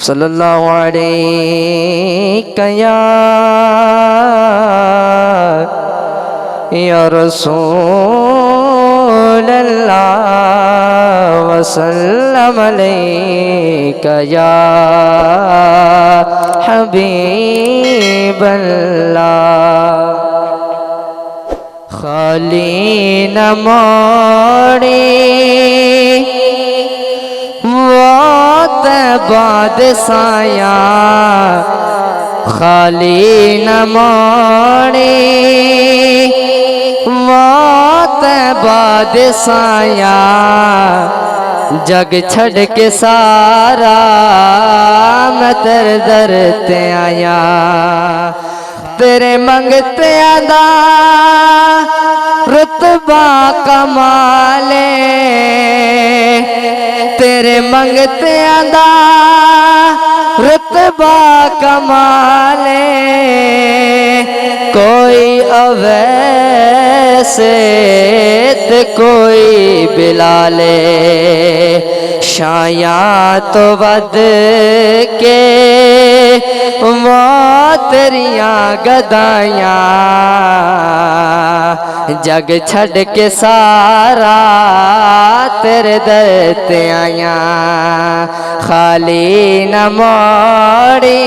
सल्लल्लाहु अलैहि या रसूल अल्लाह वसल्लम अलैका या हबीब अल्लाह। खाली न मोड़े बाद साया, खाली न मोड़े मौत बाद साया। जग छड़ के सारा मैं तेरे दर ते आया। तेरे मंगते दा रुतबा कमाले, तेरे मंगते दा रुतबा कमाले। कोई अवैसे ते कोई बिलाले, शाया तो वद के तेरियां गदाइयां। जग छड़ के सारा तेरे दर ते आया। खाली न मोड़ी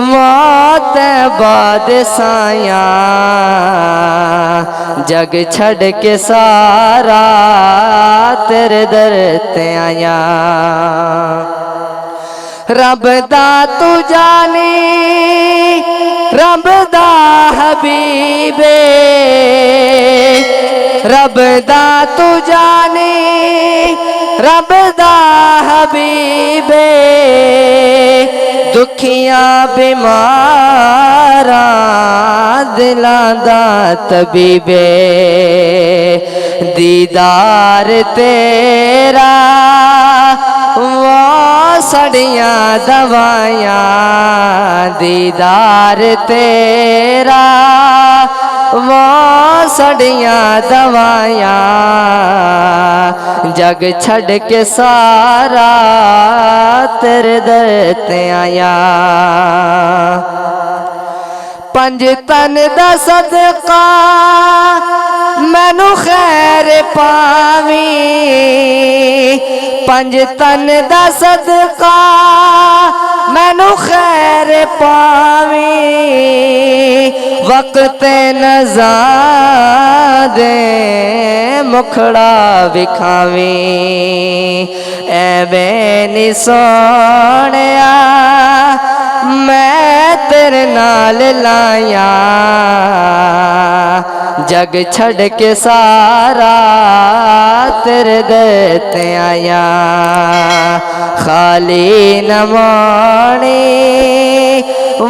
मौत बाद साया। जग छड़ के सारा तेरे दर ते आया। रब दा तू जाने रब दा हबीबे, रब दा तू जाने रब दा हबीबे। दुखियां बीमारा दिलां दा तबीबे। दीदार तेरा सड़ियां दवाइयां। दीदार तेरा वो सड़ियां दवाइयां। जग छड़ के सारा तेरे दर ते आया। पंज तन दा सदका मैनू खैर पावी। पंज तन दा सदका मैनू खैर पावी। वक्त नज़ा दे मुखड़ा विखावी। एवें नी सोहणिया मैं तेरे नाल लाया। जग छड़ के सारा तेरे दर ते आया। खाली न मोड़ी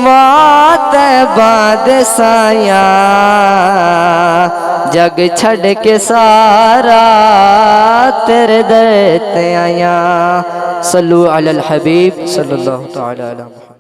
मौत बाद साया। जग छड़ के सारा तेरे दर ते आया। सल्लु अलल हबीब सल्लल्लाहु तआला अलैहि वसल्लम।